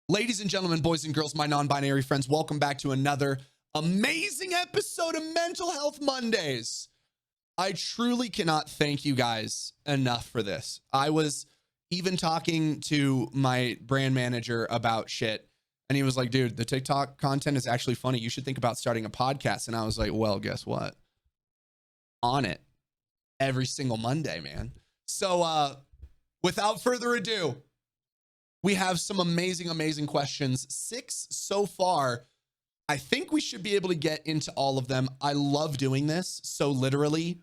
Ladies and gentlemen, boys and girls, my non-binary friends, welcome back to another amazing episode of Mental Health Mondays. I truly cannot thank you guys enough for this. I was even talking to my brand manager about shit, and he was like, dude, the TikTok content is actually funny. You should think about starting a podcast. And I was like, well, guess what? On it every single Monday, man. So without further ado, we have some amazing questions. 6 so far. I think we should be able to get into all of them. I love doing this. So literally,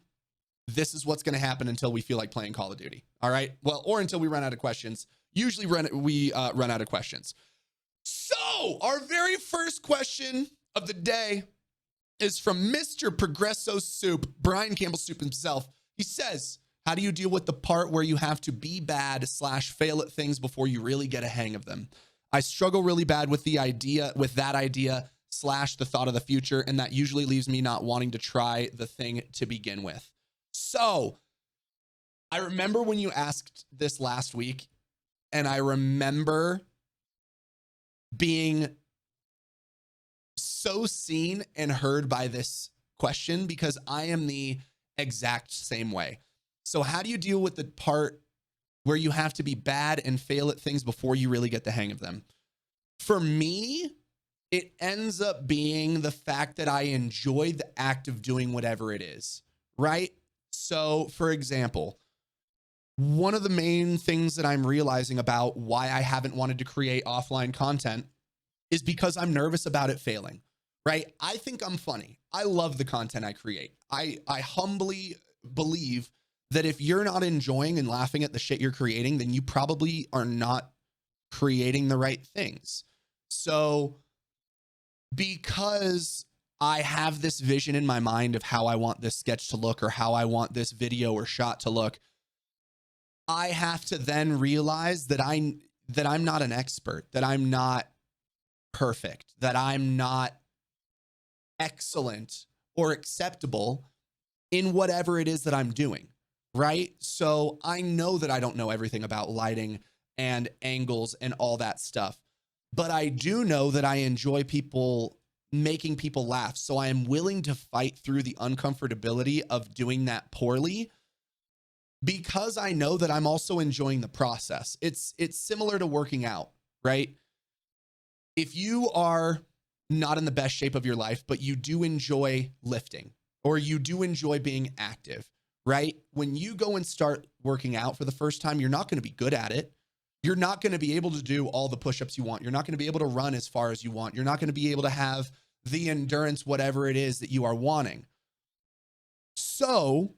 this is what's going to happen until we feel like playing Call of Duty. All right. Well, or until we run out of questions. Usually we run out of questions. So our very first question of the day is from Mr. Progresso Soup, Brian Campbell Soup himself. He says, how do you deal with the part where you have to be bad / fail at things before you really get a hang of them? I struggle really bad with that idea / the thought of the future, and that usually leaves me not wanting to try the thing to begin with. So I remember when you asked this last week, and I remember being so seen and heard by this question because I am the exact same way. So how do you deal with the part where you have to be bad and fail at things before you really get the hang of them? For me, it ends up being the fact that I enjoy the act of doing whatever it is, right? So for example, one of the main things that I'm realizing about why I haven't wanted to create offline content is because I'm nervous about it failing, right? I think I'm funny. I love the content I create. I humbly believe that if you're not enjoying and laughing at the shit you're creating, then you probably are not creating the right things. So because I have this vision in my mind of how I want this sketch to look or how I want this video or shot to look, I have to then realize that I'm not an expert, that I'm not perfect, that I'm not excellent or acceptable in whatever it is that I'm doing. Right? So I know that I don't know everything about lighting and angles and all that stuff, but I do know that I enjoy making people laugh. So I am willing to fight through the uncomfortability of doing that poorly because I know that I'm also enjoying the process. It's similar to working out, right? If you are not in the best shape of your life, but you do enjoy lifting or you do enjoy being active, right? When you go and start working out for the first time, you're not going to be good at it. You're not going to be able to do all the push-ups you want. You're not going to be able to run as far as you want. You're not going to be able to have the endurance, whatever it is that you are wanting. So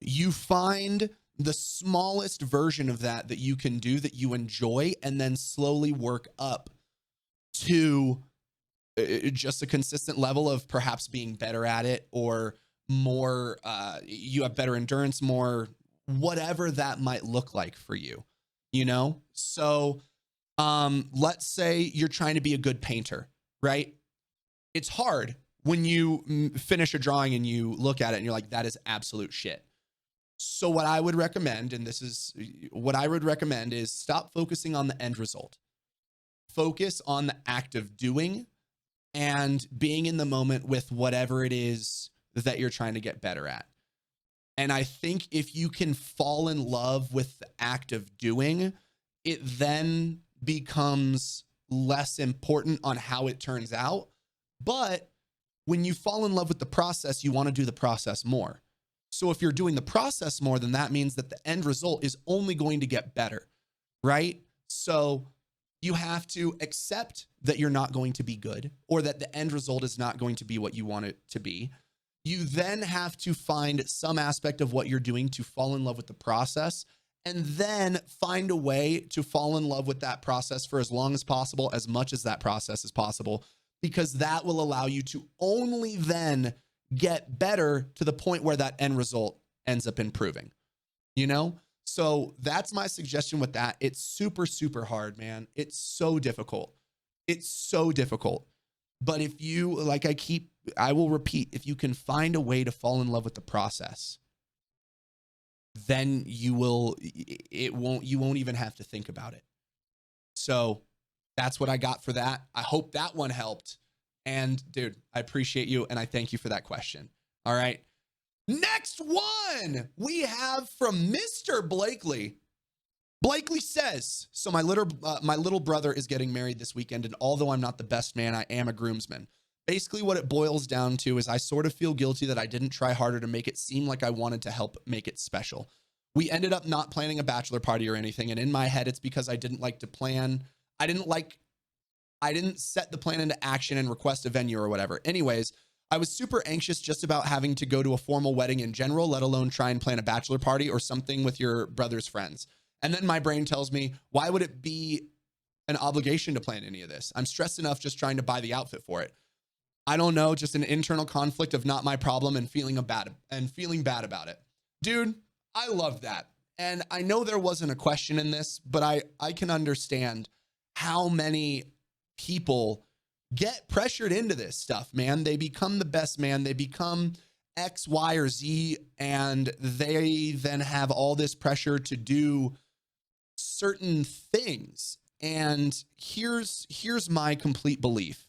you find the smallest version of that you can do that you enjoy and then slowly work up to just a consistent level of perhaps being better at it or more, you have better endurance, more, whatever that might look like for you, you know? So, let's say you're trying to be a good painter, right? It's hard when you finish a drawing and you look at it and you're like, that is absolute shit. So what I would recommend, and this is what I would recommend, is stop focusing on the end result. Focus on the act of doing and being in the moment with whatever it is that you're trying to get better at. And I think if you can fall in love with the act of doing, it then becomes less important on how it turns out. But when you fall in love with the process, you want to do the process more. So if you're doing the process more, then that means that the end result is only going to get better, right? So you have to accept that you're not going to be good or that the end result is not going to be what you want it to be. You then have to find some aspect of what you're doing to fall in love with the process and then find a way to fall in love with that process for as long as possible, as much as that process is possible, because that will allow you to only then get better to the point where that end result ends up improving, you know? So that's my suggestion with that. It's super, super hard, man. It's so difficult. It's so difficult. But if you, I will repeat, if you can find a way to fall in love with the process, then you won't even have to think about it. So That's what I got for that. I hope that one helped. And dude, I appreciate you and I thank you for that question. All right. Next one we have from Mr. Blakely. Blakely says, so my little brother is getting married this weekend, and although I'm not the best man, I am a groomsman. Basically, what it boils down to is I sort of feel guilty that I didn't try harder to make it seem like I wanted to help make it special. We ended up not planning a bachelor party or anything, and in my head, it's because I didn't like to plan. I didn't set the plan into action and request a venue or whatever. Anyways, I was super anxious just about having to go to a formal wedding in general, let alone try and plan a bachelor party or something with your brother's friends. And then my brain tells me, why would it be an obligation to plan any of this? I'm stressed enough just trying to buy the outfit for it. I don't know, just an internal conflict of not my problem and feeling bad about it. Dude, I love that. And I know there wasn't a question in this, but I can understand how many people get pressured into this stuff, man. They become the best man. They become X, Y, or Z, and they then have all this pressure to do certain things. And here's my complete belief.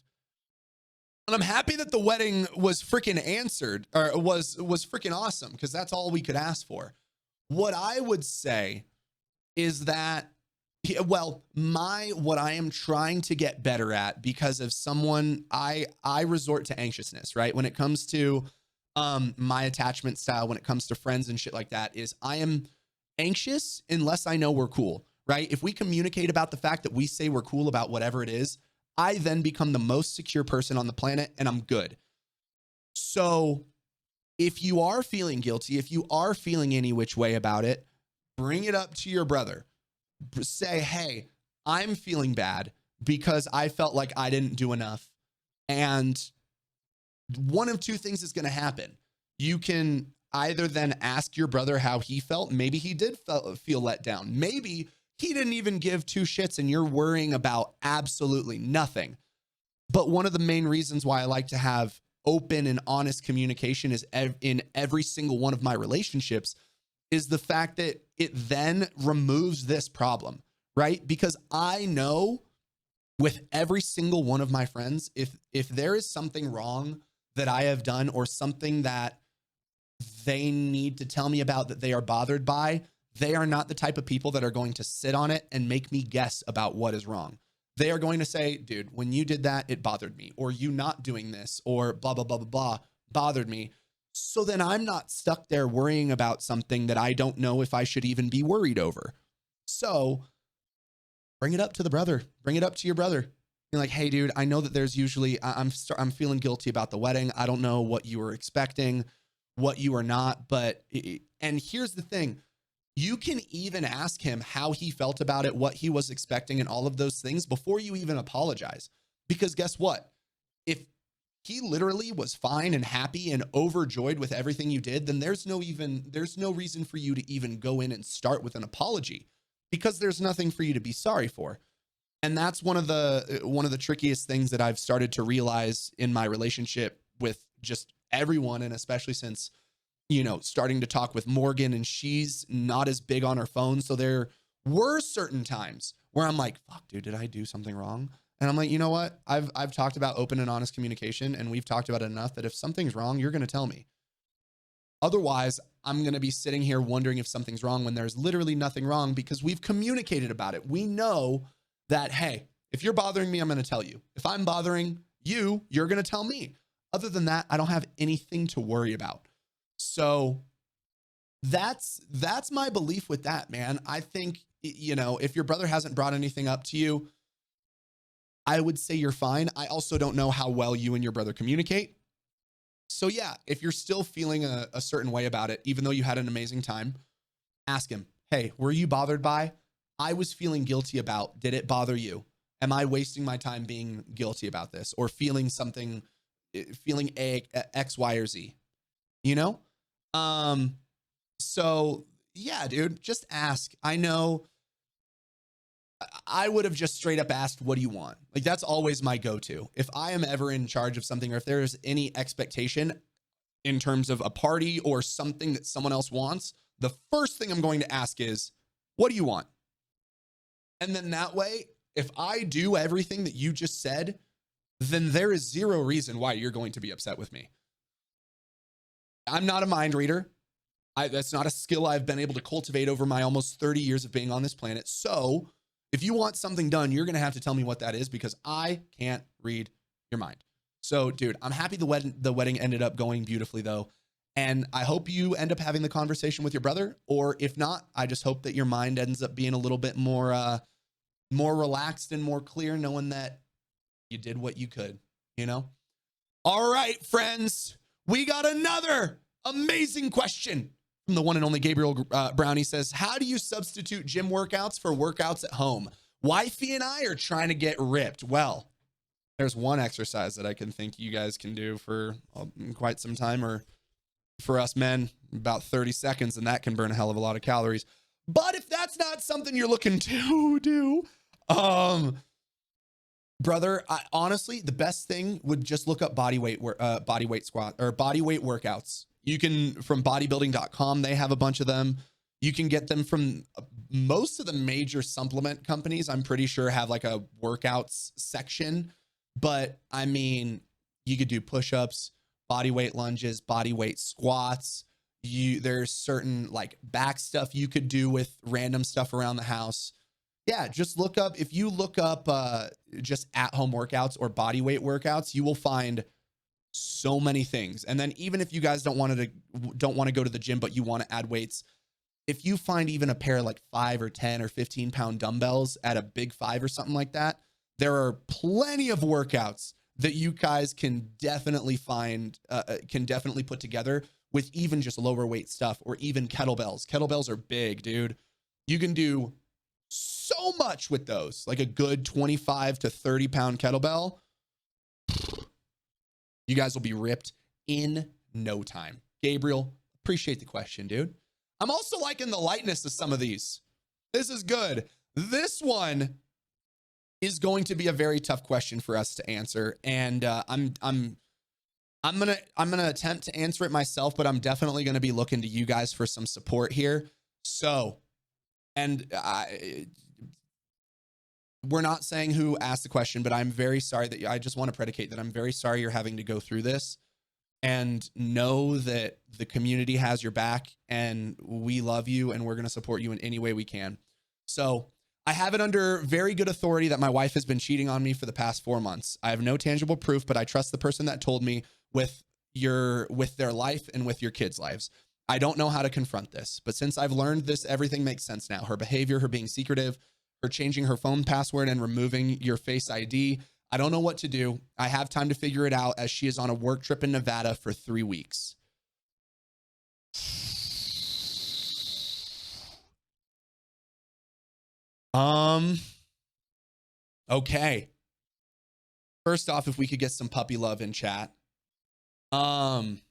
And I'm happy that the wedding was freaking answered, or was freaking awesome, because that's all we could ask for. What I would say is that, well, what I am trying to get better at, because of someone, I resort to anxiousness, right? When it comes to my attachment style, when it comes to friends and shit like that, is I am anxious unless I know we're cool, right? If we communicate about the fact that we say we're cool about whatever it is, I then become the most secure person on the planet and I'm good. So if you are feeling guilty, if you are feeling any which way about it, bring it up to your brother. Say, hey, I'm feeling bad because I felt like I didn't do enough. And one of two things is going to happen. You can either then ask your brother how he felt. Maybe he did feel let down. Maybe he didn't even give two shits and you're worrying about absolutely nothing. But one of the main reasons why I like to have open and honest communication is in every single one of my relationships is the fact that it then removes this problem, right? Because I know with every single one of my friends, if there is something wrong that I have done or something that they need to tell me about that they are bothered by, they are not the type of people that are going to sit on it and make me guess about what is wrong. They are going to say, dude, when you did that, it bothered me, or you not doing this, or blah, blah, blah, blah, blah, bothered me. So then I'm not stuck there worrying about something that I don't know if I should even be worried over. So bring it up to the brother, bring it up to your brother. You're like, hey, dude, I know that there's usually, I'm feeling guilty about the wedding. I don't know what you were expecting, what you are not, but, and here's the thing. You can even ask him how he felt about it, what he was expecting, and all of those things before you even apologize. Because guess what? If he literally was fine and happy and overjoyed with everything you did, then there's no reason for you to even go in and start with an apology, because there's nothing for you to be sorry for. And that's one of the trickiest things that I've started to realize in my relationship with just everyone, and especially since, you know, starting to talk with Morgan, and she's not as big on her phone. So there were certain times where I'm like, fuck, dude, did I do something wrong? And I'm like, you know what? I've talked about open and honest communication, and we've talked about it enough that if something's wrong, you're going to tell me. Otherwise, I'm going to be sitting here wondering if something's wrong when there's literally nothing wrong, because we've communicated about it. We know that, hey, if you're bothering me, I'm going to tell you. If I'm bothering you, you're going to tell me. Other than that, I don't have anything to worry about. So that's my belief with that, man. I think, you know, if your brother hasn't brought anything up to you, I would say you're fine. I also don't know how well you and your brother communicate. So yeah, if you're still feeling a certain way about it, even though you had an amazing time, ask him, hey, were you bothered by? I was feeling guilty about, did it bother you? Am I wasting my time being guilty about this, or feeling something, feeling X, Y, or Z, you know? So yeah, dude, just ask. I know I would have just straight up asked, what do you want? Like, that's always my go-to. If I am ever in charge of something, or if there is any expectation in terms of a party or something that someone else wants, the first thing I'm going to ask is, what do you want? And then that way, if I do everything that you just said, then there is zero reason why you're going to be upset with me. I'm not a mind reader. That's not a skill I've been able to cultivate over my almost 30 years of being on this planet. So if you want something done, you're going to have to tell me what that is, because I can't read your mind. So, dude, I'm happy the wedding ended up going beautifully, though. And I hope you end up having the conversation with your brother. Or if not, I just hope that your mind ends up being a little bit more relaxed and more clear, knowing that you did what you could, you know? All right, friends, we got another amazing question from the one and only Gabriel Brown. He says, how do you substitute gym workouts for workouts at home? Wifey and I are trying to get ripped. Well, there's one exercise that I can think you guys can do for quite some time, or for us men, about 30 seconds, and that can burn a hell of a lot of calories. But if that's not something you're looking to do, brother, honestly, the best thing would just look up body weight squat or body weight workouts. You can, from bodybuilding.com, they have a bunch of them. You can get them from most of the major supplement companies. I'm pretty sure have like a workouts section, but I mean, you could do push-ups, body weight lunges, body weight squats. There's certain like back stuff you could do with random stuff around the house. Yeah, just look up, if you look up just at-home workouts or body weight workouts, you will find so many things. And then even if you guys don't want to go to the gym, but you want to add weights, if you find even a pair of like 5 or 10 or 15 pound dumbbells at a Big Five or something like that, there are plenty of workouts that you guys can definitely put together with even just lower weight stuff, or even kettlebells. Kettlebells are big, dude. You can do so much with those, like a good 25 to 30 pound kettlebell. You guys will be ripped in no time. Gabriel, appreciate the question, dude. I'm also liking the lightness of some of these. This is good. This one is going to be a very tough question for us to answer, and I'm gonna attempt to answer it myself, but I'm definitely gonna be looking to you guys for some support here. So, and we're not saying who asked the question, but I'm very sorry that I just want to predicate that I'm very sorry you're having to go through this, and know that the community has your back, and we love you, and we're going to support you in any way we can. So I have it under very good authority that my wife has been cheating on me for the past 4 months. I have no tangible proof, but I trust the person that told me with their life and with your kids' lives. I don't know how to confront this, but since I've learned this, everything makes sense now. Her behavior, her being secretive, her changing her phone password and removing your Face ID. I don't know what to do. I have time to figure it out, as she is on a work trip in Nevada for 3 weeks. Okay. First off, if we could get some puppy love in chat. Damn,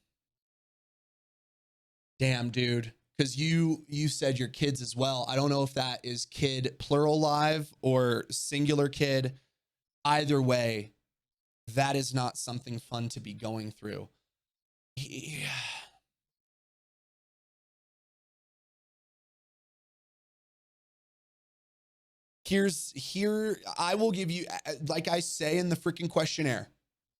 dude. Because you said your kids as well. I don't know if that is kid plural live or singular kid. Either way, that is not something fun to be going through. Yeah. I will give you, like I say in the freaking questionnaire,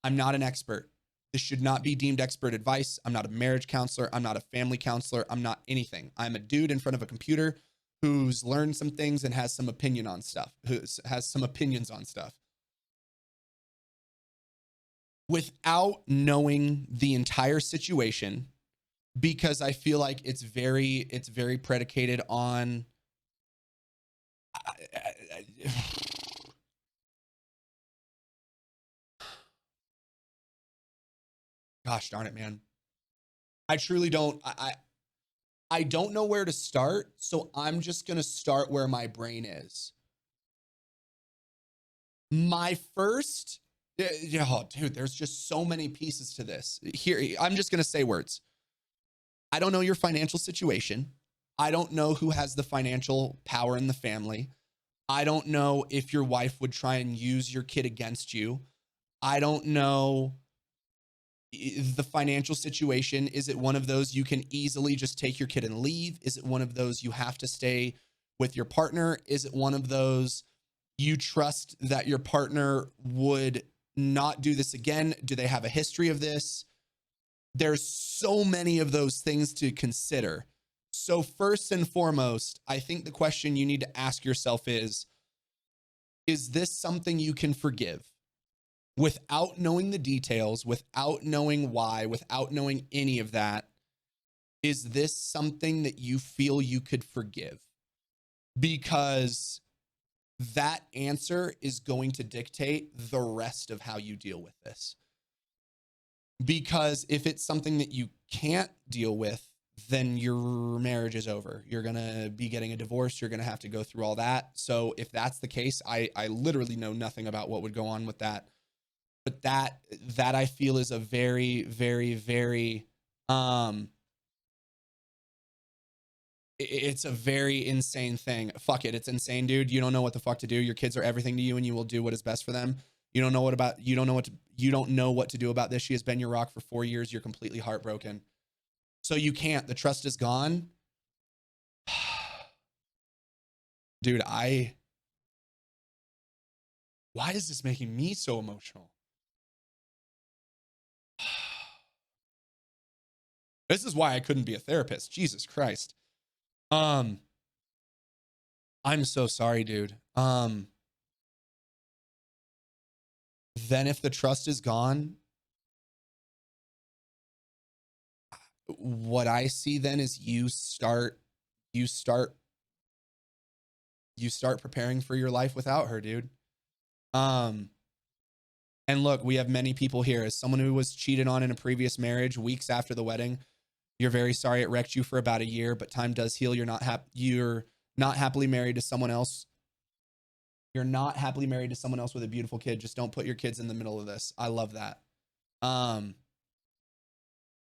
I'm not an expert. This should not be deemed expert advice. I'm not a marriage counselor. I'm not a family counselor. I'm not anything. I'm a dude in front of a computer who's learned some things and has some opinions on stuff. Without knowing the entire situation, because I feel like it's very predicated on gosh darn it, man. I truly don't. I don't know where to start, so I'm just going to start where my brain is. My first, oh, dude, there's just so many pieces to this. Here, I'm just going to say words. I don't know your financial situation. I don't know who has the financial power in the family. I don't know if your wife would try and use your kid against you. I don't know the financial situation. Is it one of those you can easily just take your kid and leave? Is it one of those you have to stay with your partner? Is it one of those You trust that your partner would not do this again. Do they have a history of this? There's so many of those things to consider. So first and foremost, I think the question you need to ask yourself is this something you can forgive? Without knowing the details, without knowing why, without knowing any of that, is this something that you feel you could forgive? Because that answer is going to dictate the rest of how you deal with this. Because if it's something that you can't deal with, then your marriage is over. You're going to be getting a divorce. You're going to have to go through all that. So if that's the case, I literally know nothing about what would go on with that. But that I feel is a very, very, very, it's a very insane thing. Fuck it. It's insane, dude. You don't know what the fuck to do. Your kids are everything to you and you will do what is best for them. You don't know what to do about this. She has been your rock for 4 years. You're completely heartbroken. So you can't, the trust is gone. Dude, why is this making me so emotional? This is why I couldn't be a therapist. Jesus Christ. I'm so sorry, dude. Then if the trust is gone, what I see then is you start preparing for your life without her, dude. And look, we have many people here. As someone who was cheated on in a previous marriage weeks after the wedding, you're very sorry it wrecked you for about a year, but time does heal. You're not happily married to someone else. You're not happily married to someone else with a beautiful kid. Just don't put your kids in the middle of this. I love that.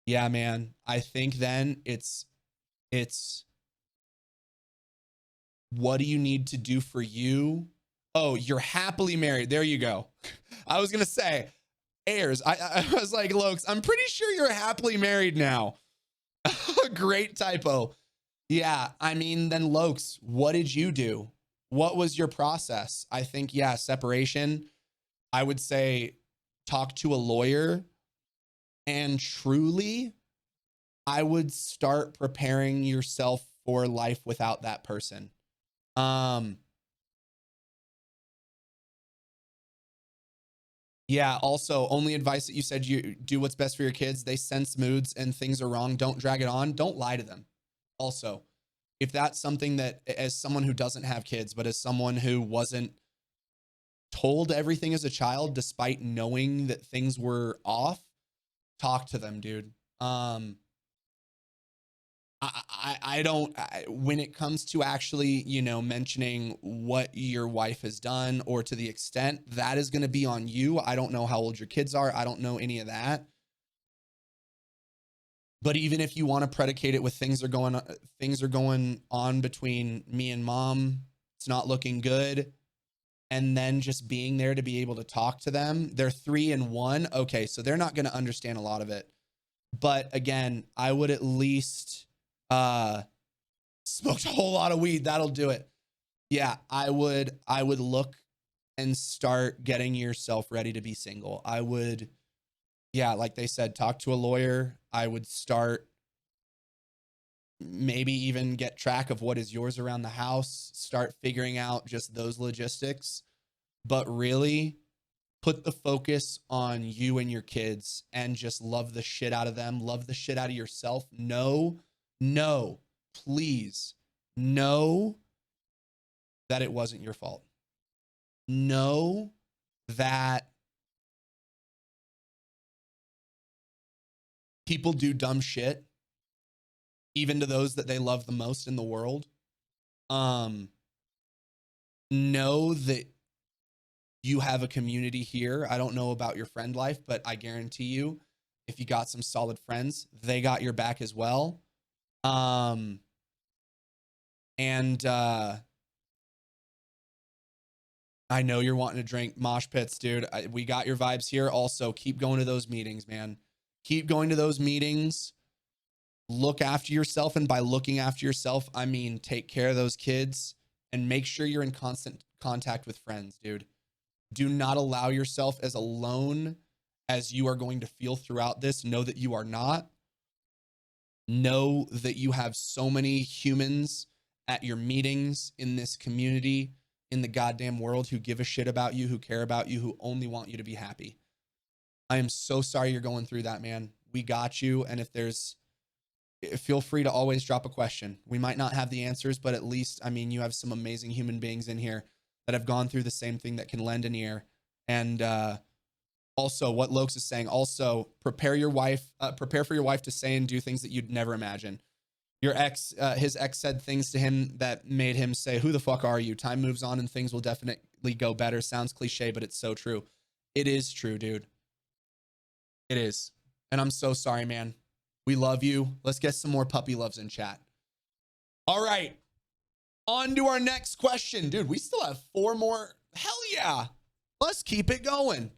Yeah, man. I think then it's what do you need to do for you? Oh, you're happily married. There you go. I was going to say, heirs. I was like, Lokes, I'm pretty sure you're happily married now. Great typo. Yeah, I mean, then Lokes, what did you do? What was your process? I think, yeah, separation. I would say talk to a lawyer, and truly, I would start preparing yourself for life without that person. Yeah, also, only advice that you said, you do what's best for your kids. They sense moods and things are wrong. Don't drag it on. Don't lie to them. Also, if that's something that, as someone who doesn't have kids, but as someone who wasn't told everything as a child, despite knowing that things were off, talk to them, dude. When it comes to actually, mentioning what your wife has done, or to the extent that is going to be on you. I don't know how old your kids are. I don't know any of that. But even if you want to predicate it with things are going on between me and mom, it's not looking good. And then just being there to be able to talk to them. They're 3 and 1. Okay. So they're not going to understand a lot of it. But again, I would at least, smoked a whole lot of weed. That'll do it. Yeah. I would look and start getting yourself ready to be single. I would, yeah, like they said, talk to a lawyer. I would start, maybe even get track of what is yours around the house, start figuring out just those logistics, but really put the focus on you and your kids and just love the shit out of them. Love the shit out of yourself. No, please know that it wasn't your fault. Know that people do dumb shit, even to those that they love the most in the world. Know that you have a community here. I don't know about your friend life, but I guarantee you, if you got some solid friends, they got your back as well. I know you're wanting to drink. Mosh pits, dude. We got your vibes here. Also, keep going to those meetings, man. Keep going to those meetings. Look after yourself. And by looking after yourself, I mean, take care of those kids. and make sure you're in constant contact with friends, dude. Do not allow yourself as alone as you are going to feel throughout this. Know that you are not. Know that you have so many humans at your meetings, in this community, in the goddamn world, who give a shit about you, who care about you, who only want you to be happy. I am so sorry you're going through that, man. We got you. And feel free to always drop a question. We might not have the answers, but at least, I mean, you have some amazing human beings in here that have gone through the same thing that can lend an ear. And also, what Lokes is saying, also prepare for your wife to say and do things that you'd never imagine. Your ex, his ex said things to him that made him say, "Who the fuck are you?" Time moves on and things will definitely go better. Sounds cliche, but it's so true. It is true, dude. It is. And I'm so sorry, man. We love you. Let's get some more puppy loves in chat. All right. On to our next question. Dude, we still have 4 more. Hell yeah. Let's keep it going.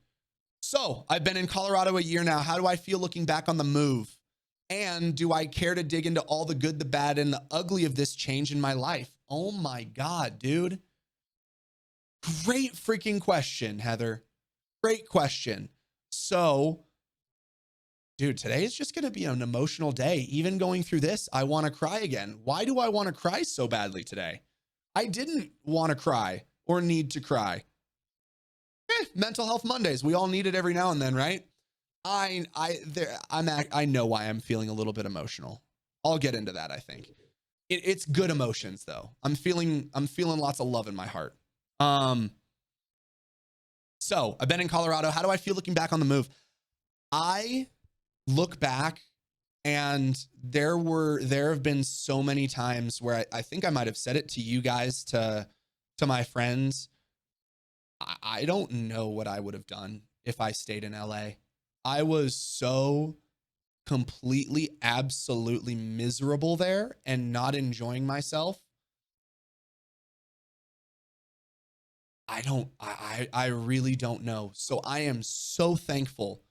So, I've been in Colorado a year now. How do I feel looking back on the move? And do I care to dig into all the good, the bad, and the ugly of this change in my life? Oh my God, dude. Great freaking question, Heather. Great question. So, dude, today is just going to be an emotional day. Even going through this, I want to cry again. Why do I want to cry so badly today? I didn't want to cry or need to cry. Mental health Mondays. We all need it every now and then, right? I know why I'm feeling a little bit emotional. I'll get into that. I think it's good emotions though. I'm feeling lots of love in my heart. So I've been in Colorado. How do I feel looking back on the move? I look back and there have been so many times where I think I might have said it to you guys, to my friends. I don't know what I would have done if I stayed in LA. I was so completely, absolutely miserable there and not enjoying myself. I really don't know. So I am so thankful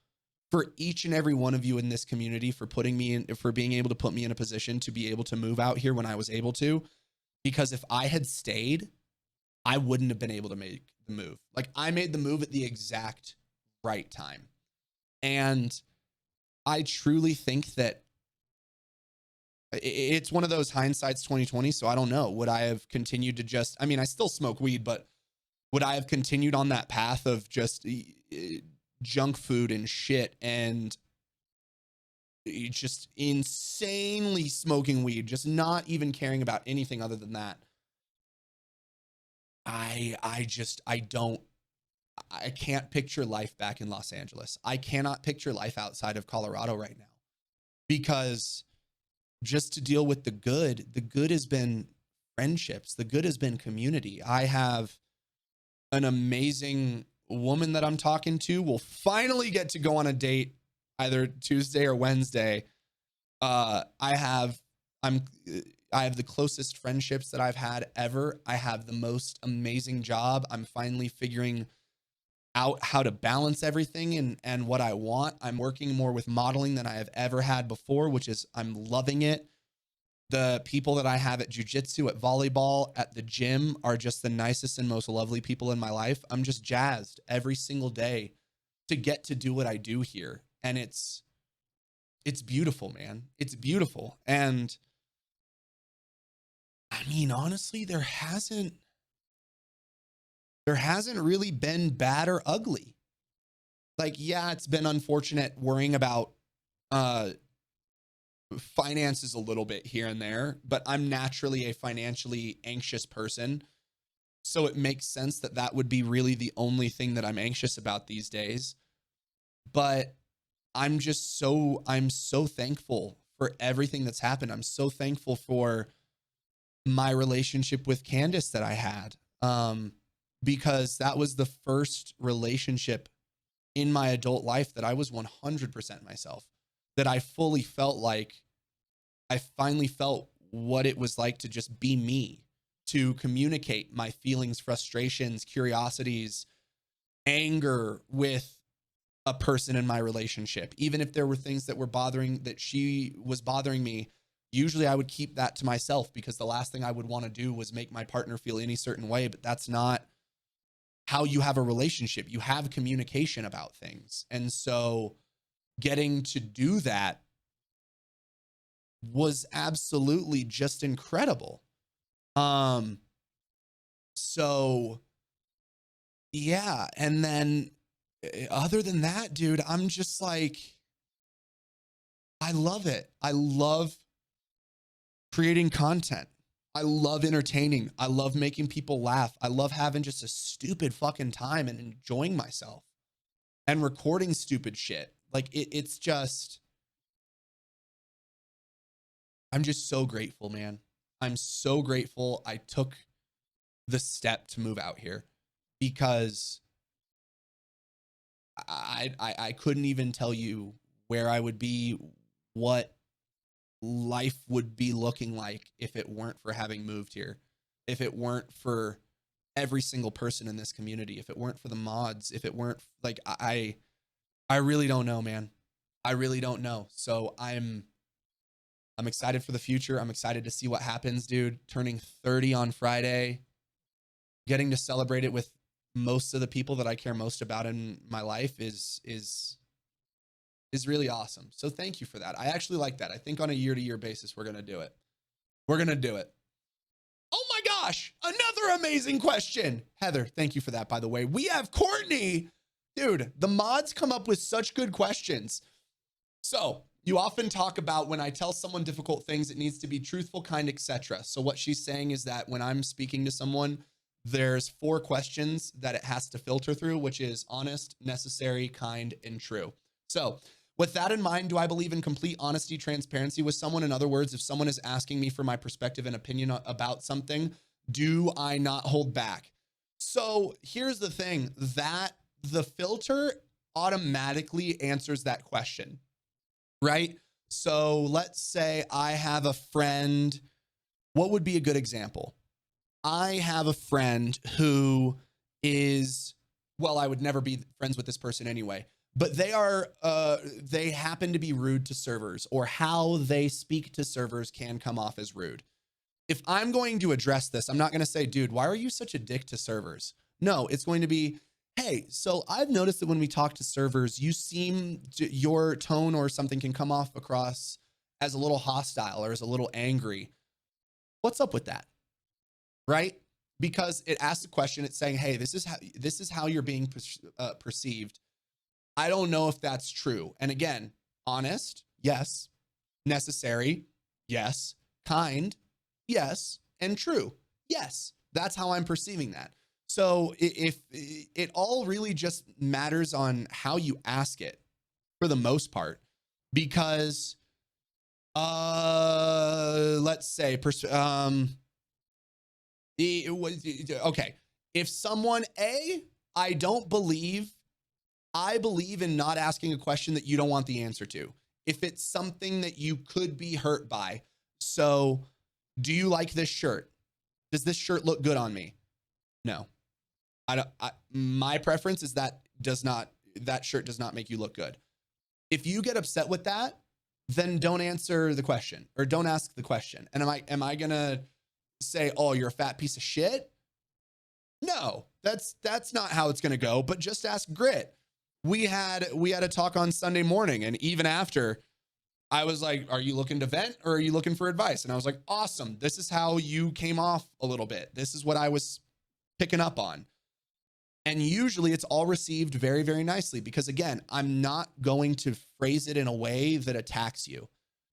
for each and every one of you in this community for being able to put me in a position to be able to move out here when I was able to, because if I had stayed, I wouldn't have been able to make the move. Like, I made the move at the exact right time. And I truly think that it's one of those hindsight's 2020. So I don't know. Would I have continued to I still smoke weed, but would I have continued on that path of just junk food and shit and just insanely smoking weed, just not even caring about anything other than that? I can't picture life back in Los Angeles. I cannot picture life outside of Colorado right now, because just to deal with the good has been friendships. The good has been community. I have an amazing woman that I'm talking to. We'll finally get to go on a date either Tuesday or Wednesday. I have the closest friendships that I've had ever. I have the most amazing job. I'm finally figuring out how to balance everything and what I want. I'm working more with modeling than I have ever had before, which is, I'm loving it. The people that I have at jiu-jitsu, at volleyball, at the gym are just the nicest and most lovely people in my life. I'm just jazzed every single day to get to do what I do here. And it's beautiful, man. It's beautiful. And I mean, honestly, there hasn't really been bad or ugly. Like, yeah, it's been unfortunate worrying about finances a little bit here and there, but I'm naturally a financially anxious person. So it makes sense that would be really the only thing that I'm anxious about these days. But I'm so thankful for everything that's happened. I'm so thankful for my relationship with Candace that I had, because that was the first relationship in my adult life that I was 100% myself, that I fully felt like I finally felt what it was like to just be me, to communicate my feelings, frustrations, curiosities, anger with a person in my relationship. Even if there were things that she was bothering me, Usually I would keep that to myself because the last thing I would want to do was make my partner feel any certain way, but that's not how you have a relationship. You have communication about things. And so getting to do that was absolutely just incredible. So yeah, and then other than that, dude, I'm just like, I love it. I love creating content. I love entertaining. I love making people laugh. I love having just a stupid fucking time and enjoying myself and recording stupid shit. Like it's just, I'm just so grateful, man. I'm so grateful I took the step to move out here because I couldn't even tell you where I would be, what life would be looking like if it weren't for having moved here, if it weren't for every single person in this community, if it weren't for the mods, if it weren't like I really don't know, man. I really don't know. So I'm excited for the future. I'm excited to see what happens, dude. Turning 30 on Friday, getting to celebrate it with most of the people that I care most about in my life is really awesome. So thank you for that. I actually like that. I think on a year-to-year basis, we're going to do it. We're going to do it. Oh my gosh, another amazing question. Heather, thank you for that, by the way. We have Courtney. Dude, the mods come up with such good questions. So you often talk about when I tell someone difficult things, it needs to be truthful, kind, etc. So what she's saying is that when I'm speaking to someone, there's 4 questions that it has to filter through, which is honest, necessary, kind, and true. So with that in mind, do I believe in complete honesty, transparency with someone? In other words, if someone is asking me for my perspective and opinion about something, do I not hold back? So here's the thing, that the filter automatically answers that question, right? So let's say I have a friend. What would be a good example? I have a friend who is, well, I would never be friends with this person anyway, but they happen to be rude to servers, or how they speak to servers can come off as rude. If I'm going to address this, I'm not going to say, dude, why are you such a dick to servers? No, it's going to be, hey, so I've noticed that when we talk to servers, your tone or something can come off across as a little hostile or as a little angry. What's up with that? Right? Because it asks a question, it's saying, hey, this is how you're being perceived. I don't know if that's true. And again, honest, yes. Necessary, yes. Kind, yes. And true, yes. That's how I'm perceiving that. So if it all really just matters on how you ask it for the most part, because let's say okay, if someone I believe in not asking a question that you don't want the answer to. If it's something that you could be hurt by. So, do you like this shirt? Does this shirt look good on me? No. My preference is that shirt does not make you look good. If you get upset with that, then don't answer the question or don't ask the question. And am I going to say, "Oh, you're a fat piece of shit"? No, that's not how it's going to go, but just ask grit. We had a talk on Sunday morning, and even after, I was like, are you looking to vent or are you looking for advice? And I was like, awesome. This is how you came off a little bit. This is what I was picking up on. And usually it's all received very, very nicely because, again, I'm not going to phrase it in a way that attacks you.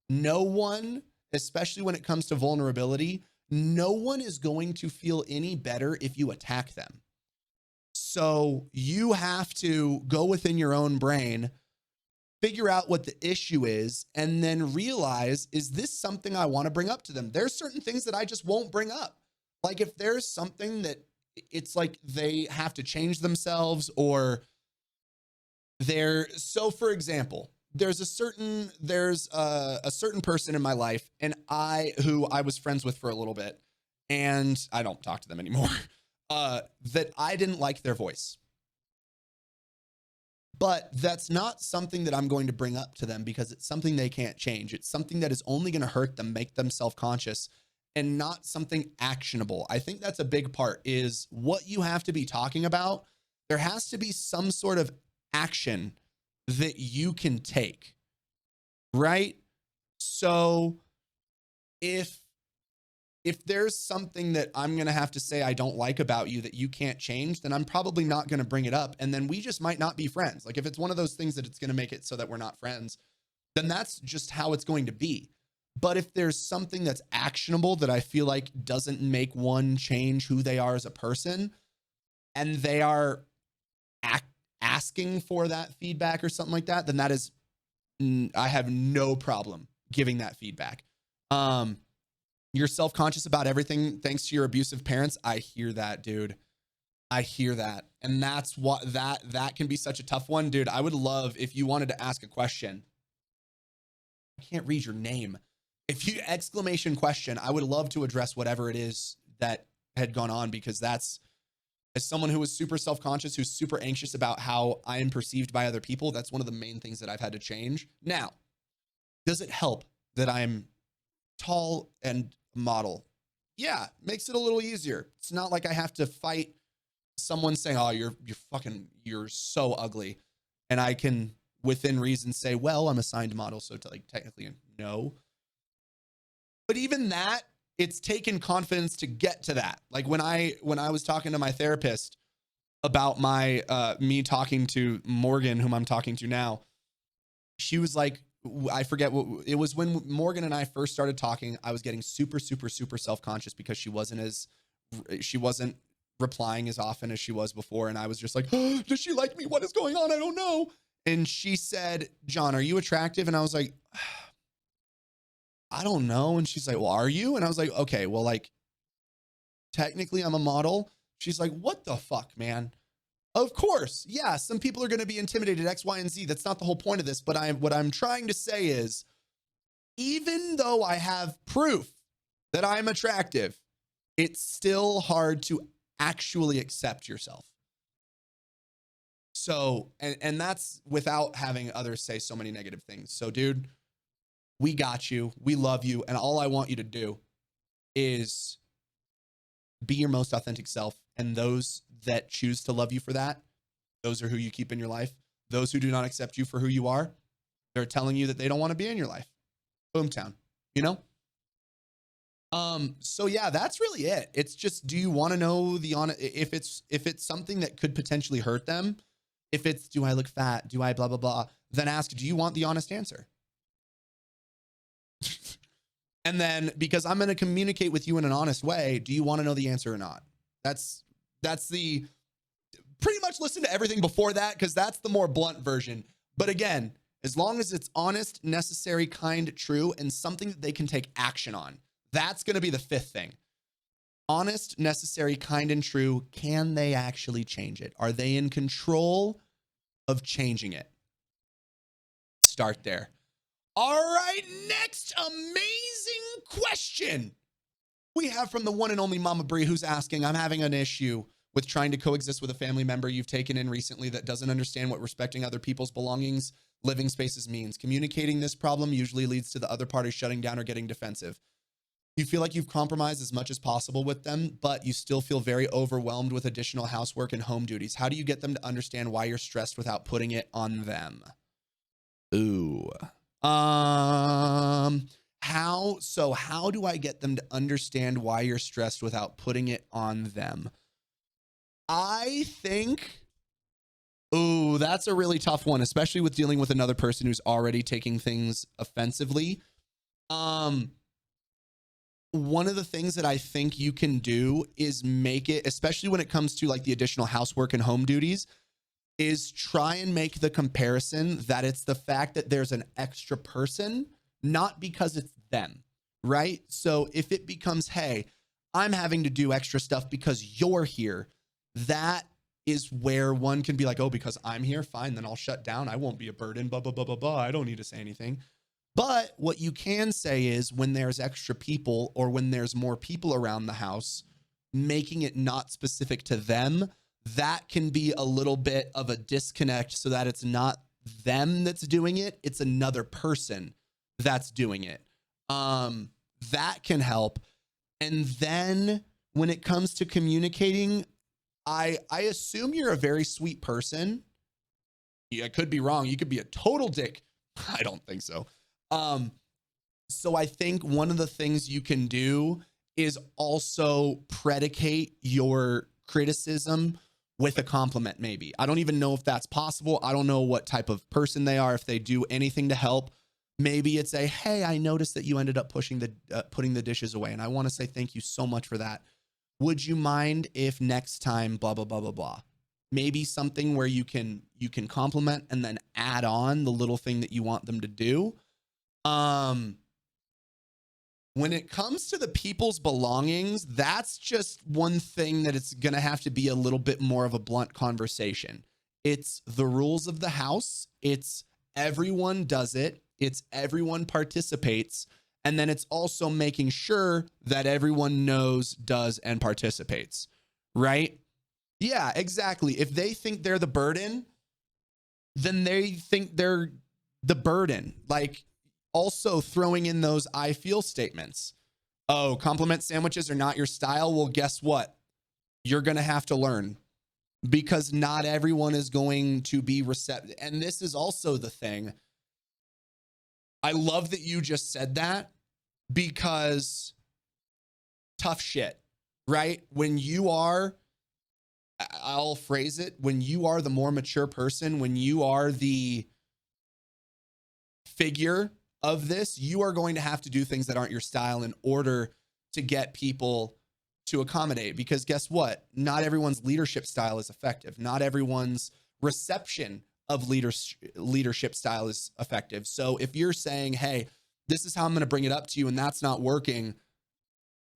No one, especially when it comes to vulnerability, no one is going to feel any better if you attack them. So you have to go within your own brain, figure out what the issue is, and then realize, is this something I want to bring up to them? There's certain things that I just won't bring up. Like if there's something that it's like they have to change themselves, or so for example, there's a certain person in my life, and who I was friends with for a little bit, and I don't talk to them anymore. That I didn't like their voice. But that's not something that I'm going to bring up to them because it's something they can't change. It's something that is only going to hurt them, make them self-conscious, and not something actionable. I think that's a big part, is what you have to be talking about. There has to be some sort of action that you can take, right? So if there's something that I'm going to have to say I don't like about you that you can't change, then I'm probably not going to bring it up. And then we just might not be friends. Like if it's one of those things that it's going to make it so that we're not friends, then that's just how it's going to be. But if there's something that's actionable that I feel like doesn't make one change who they are as a person, and they are asking for that feedback or something like that, then that is, I have no problem giving that feedback. You're self-conscious about everything thanks to your abusive parents. I hear that, dude. I hear that. And that's what that can be such a tough one, dude. I would love if you wanted to ask a question. I can't read your name. If you exclamation question, I would love to address whatever it is that had gone on, because that's, as someone who was super self-conscious, who's super anxious about how I am perceived by other people, that's one of the main things that I've had to change. Now, does it help that I'm tall and model? Yeah, makes it a little easier. It's not like I have to fight someone saying, oh, you're so ugly. And I can, within reason, say, well, I'm a signed model, so to like technically no. But even that, it's taken confidence to get to that. Like when I was talking to my therapist about my me talking to Morgan, whom I'm talking to now, she was like, I forget what it was, when Morgan and I first started talking, I was getting super self-conscious because she wasn't replying as often as she was before. And I was just like, oh, does she like me? What is going on? I don't know. And she said, John, are you attractive? And I was like, I don't know. And she's like, well, are you? And I was like, okay, well, like technically I'm a model. She's like, what the fuck, man? Of course. Yeah. Some people are going to be intimidated, X, Y, and Z. That's not the whole point of this. But what I'm trying to say is, even though I have proof that I'm attractive, it's still hard to actually accept yourself. So, and that's without having others say so many negative things. So dude, we got you. We love you. And all I want you to do is be your most authentic self. And those that choose to love you for that, those are who you keep in your life. Those who do not accept you for who you are, they're telling you that they don't want to be in your life. Boomtown, you know? So yeah, that's really it. It's just, do you want to know if it's something that could potentially hurt them? If it's, do I look fat? Do I blah, blah, blah? Then ask, do you want the honest answer? And then, because I'm going to communicate with you in an honest way, do you want to know the answer or not? That's the, pretty much listen to everything before that, because that's the more blunt version. But again, as long as it's honest, necessary, kind, true, and something that they can take action on, that's going to be the fifth thing. Honest, necessary, kind, and true. Can they actually change it? Are they in control of changing it? Start there. All right, next amazing question we have from the one and only Mama Brie, who's asking, I'm having an issue with trying to coexist with a family member you've taken in recently that doesn't understand what respecting other people's belongings, living spaces means. Communicating this problem usually leads to the other party shutting down or getting defensive. You feel like you've compromised as much as possible with them, but you still feel very overwhelmed with additional housework and home duties. How do you get them to understand why you're stressed without putting it on them? Ooh. How do I get them to understand why you're stressed without putting it on them? I think, that's a really tough one, especially with dealing with another person who's already taking things offensively. One of the things that I think you can do is make it, especially when it comes to like the additional housework and home duties, is try and make the comparison that it's the fact that there's an extra person, not because it's them, right? So if it becomes, hey, I'm having to do extra stuff because you're here, that is where one can be like, oh, because I'm here, fine, then I'll shut down. I won't be a burden, blah, blah, blah, blah, blah. I don't need to say anything. But what you can say is when there's extra people or when there's more people around the house, making it not specific to them, that can be a little bit of a disconnect, so that it's not them that's doing it, it's another person that's doing it. That can help. And then when it comes to communicating, I assume you're a very sweet person. Yeah, I could be wrong. You could be a total dick. I don't think so. So I think one of the things you can do is also predicate your criticism with a compliment, maybe. I don't even know if that's possible. I don't know what type of person they are, if they do anything to help. Maybe it's a, hey, I noticed that you ended up putting the dishes away, and I want to say thank you so much for that. Would you mind if next time blah, blah, blah, blah, blah? Maybe something where you can compliment and then add on the little thing that you want them to do. When it comes to the people's belongings, that's just one thing that it's going to have to be a little bit more of a blunt conversation. It's the rules of the house. It's everyone does it. It's everyone participates. And then it's also making sure that everyone knows, does, and participates, right? Yeah, exactly. If they think they're the burden, then they think they're the burden. Like, also throwing in those I feel statements. Oh, compliment sandwiches are not your style. Well, guess what? You're going to have to learn, because not everyone is going to be receptive. And this is also the thing. I love that you just said that, because tough shit, right? When you are, I'll phrase it, when you are the more mature person, when you are the figure of this, you are going to have to do things that aren't your style in order to get people to accommodate. Because guess what? Not everyone's leadership style is effective. Not everyone's reception of leadership style is effective. So if you're saying, hey, this is how I'm going to bring it up to you, and that's not working,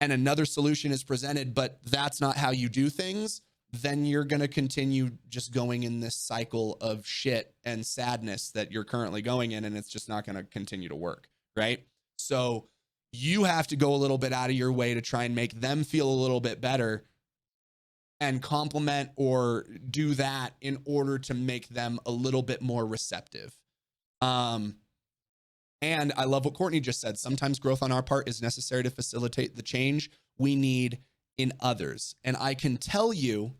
and another solution is presented, but that's not how you do things, then you're going to continue just going in this cycle of shit and sadness that you're currently going in, and it's just not going to continue to work, right? So you have to go a little bit out of your way to try and make them feel a little bit better and compliment or do that in order to make them a little bit more receptive. And I love what Courtney just said. Sometimes growth on our part is necessary to facilitate the change we need in others. And I can tell you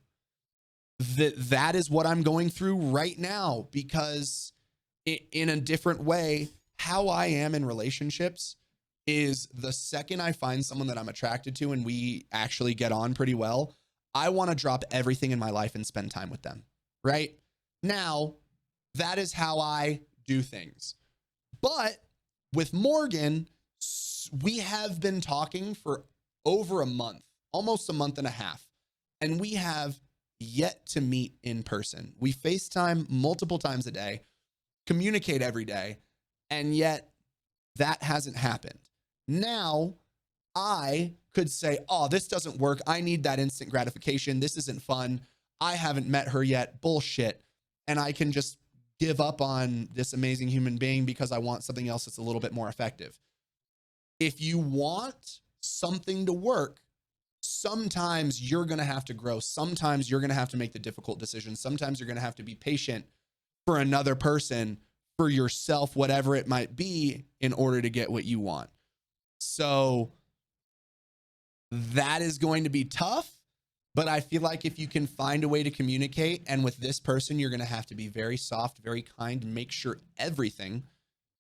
that that is what I'm going through right now, because in a different way, how I am in relationships is the second I find someone that I'm attracted to and we actually get on pretty well, I want to drop everything in my life and spend time with them. Right now, that is how I do things. But with Morgan, we have been talking for over a month, almost a month and a half, and we have yet to meet in person. We FaceTime multiple times a day, communicate every day, and yet that hasn't happened. Now, I could say, oh, this doesn't work. I need that instant gratification. This isn't fun. I haven't met her yet. Bullshit. And I can just give up on this amazing human being because I want something else that's a little bit more effective. If you want something to work, sometimes you're going to have to grow. Sometimes you're going to have to make the difficult decisions. Sometimes you're going to have to be patient for another person, for yourself, whatever it might be, in order to get what you want. So that is going to be tough, but I feel like if you can find a way to communicate, and with this person, you're going to have to be very soft, very kind, and make sure everything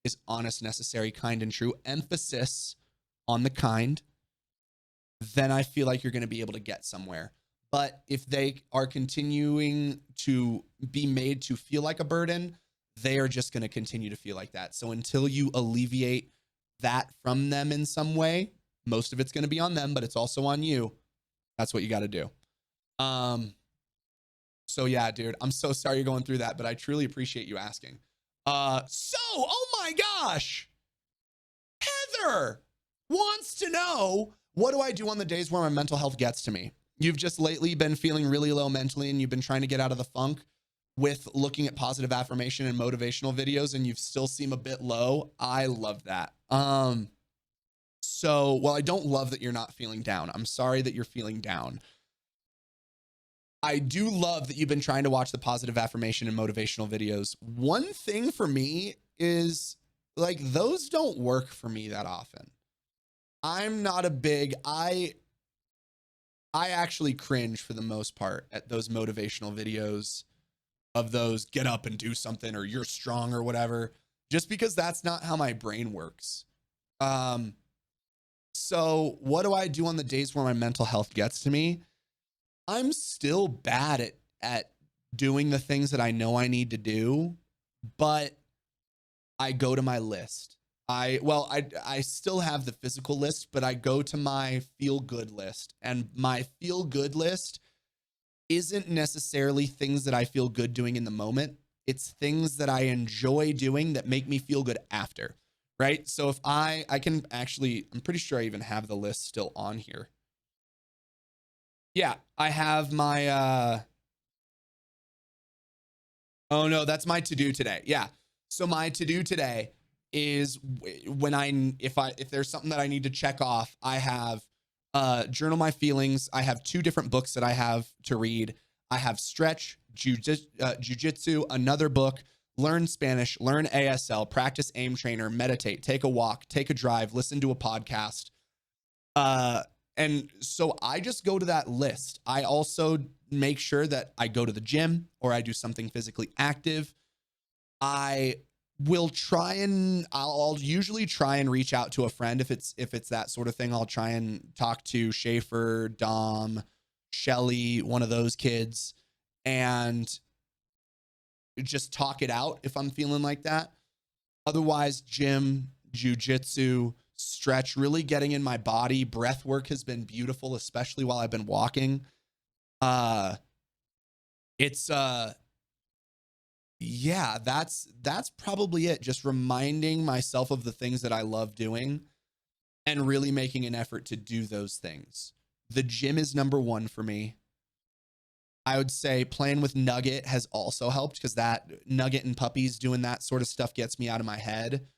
is honest, necessary, kind, and true. Emphasis on the kind. Then I feel like you're going to be able to get somewhere. But if they are continuing to be made to feel like a burden, they are just going to continue to feel like that. So until you alleviate that from them in some way, most of it's going to be on them, but it's also on you. That's what you got to do. So yeah, dude, I'm so sorry you're going through that, but I truly appreciate you asking. Oh my gosh, Heather wants to know, what do I do on the days where my mental health gets to me? You've just lately been feeling really low mentally, and you've been trying to get out of the funk with looking at positive affirmation and motivational videos, and you still seem a bit low. I love that. So, well, I don't love that you're not feeling down. I'm sorry that you're feeling down. I do love that you've been trying to watch the positive affirmation and motivational videos. One thing for me is like those don't work for me that often. I'm not a big I actually cringe for the most part at those motivational videos of those get up and do something or you're strong or whatever, just because that's not how my brain works. Um so what do I do on the days where my mental health gets to me? I'm still bad at doing the things that I know I need to do, but I go to my list. I still have the physical list, but I go to my feel good list. And my feel good list isn't necessarily things that I feel good doing in the moment. It's things that I enjoy doing that make me feel good after. Right? So if I can actually, I'm pretty sure I even have the list still on here. Yeah, I have my oh no, that's my to do today. Yeah. So my to do today is when if there's something that I need to check off, I have journal my feelings. I have two different books that I have to read. I have stretch, jujitsu, another book, learn Spanish, learn ASL, practice aim trainer, meditate, take a walk, take a drive, listen to a podcast. And so I just go to that list. I also make sure that I go to the gym or I do something physically active. I will I'll usually try and reach out to a friend if it's that sort of thing. I'll try and talk to Schaefer, Dom, Shelly, one of those kids, and just talk it out if I'm feeling like that. Otherwise, gym, jujitsu, stretch, really getting in my body. Breath work has been beautiful, especially while I've been walking. It's yeah, that's probably it. Just reminding myself of the things that I love doing and really making an effort to do those things. The gym is number one for me. I would say playing with Nugget has also helped because that Nugget and puppies doing that sort of stuff gets me out of my head.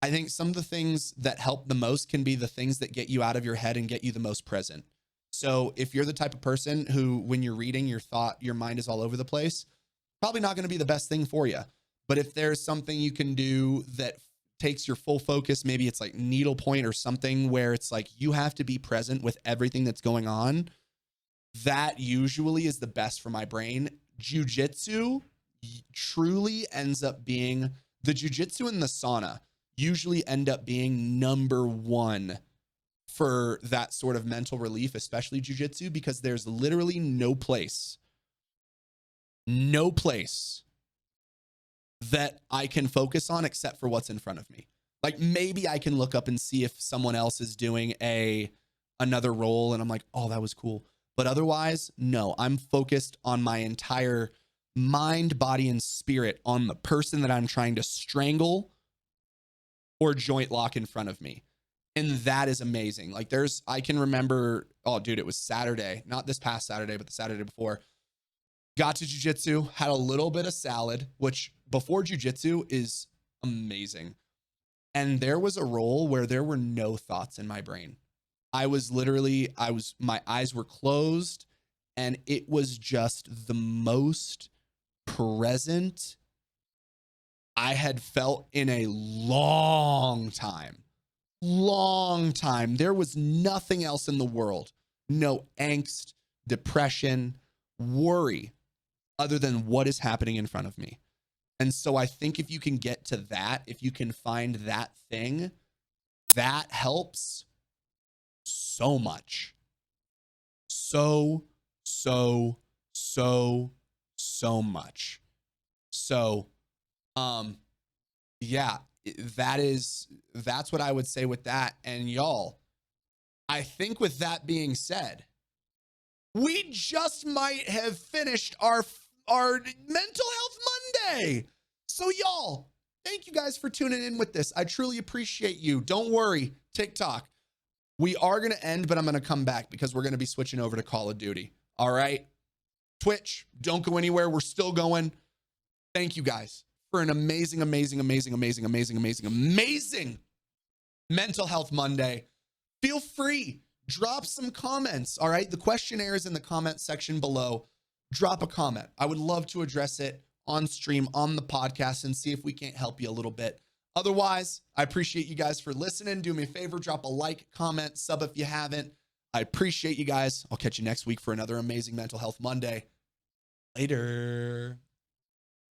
I think some of the things that help the most can be the things that get you out of your head and get you the most present. So if you're the type of person who, when you're reading, your mind is all over the place, probably not going to be the best thing for you. But if there's something you can do that takes your full focus, maybe it's like needlepoint or something where it's like you have to be present with everything that's going on, that usually is the best for my brain. Jiu-jitsu truly ends up being, the jiu-jitsu and the sauna usually end up being number one for that sort of mental relief, especially jiu-jitsu, because there's literally no place that I can focus on except for what's in front of me. Like maybe I can look up and see if someone else is doing another roll and I'm like, oh, that was cool. But otherwise, no, I'm focused on my entire mind, body, and spirit on the person that I'm trying to strangle or joint lock in front of me. And that is amazing. Like I can remember, oh dude, it was Saturday, not this past Saturday, but the Saturday before. Got to jiu-jitsu, had a little bit of salad, which before jiu-jitsu is amazing. And there was a roll where there were no thoughts in my brain. My eyes were closed and it was just the most present I had felt in a long time. There was nothing else in the world. No angst, depression, worry other than what is happening in front of me. And so I think if you can get to that, if you can find that thing, that helps so much. So much. So, yeah, that's what I would say with that. And y'all, I think with that being said, we just might have finished our Mental Health Monday. So y'all, thank you guys for tuning in with this. I truly appreciate you. Don't worry, TikTok. We are going to end, but I'm going to come back because we're going to be switching over to Call of Duty. All right. Twitch, don't go anywhere. We're still going. Thank you guys for an amazing Mental Health Monday. Feel free, drop some comments. All right. The questionnaire is in the comment section below. drop a comment. I would love to address it on stream, on the podcast, and see if we can't help you a little bit. Otherwise, I appreciate you guys for listening. Do me a favor, drop a like, comment, sub if you haven't. I appreciate you guys. I'll catch you next week for another amazing Mental Health Monday. Later.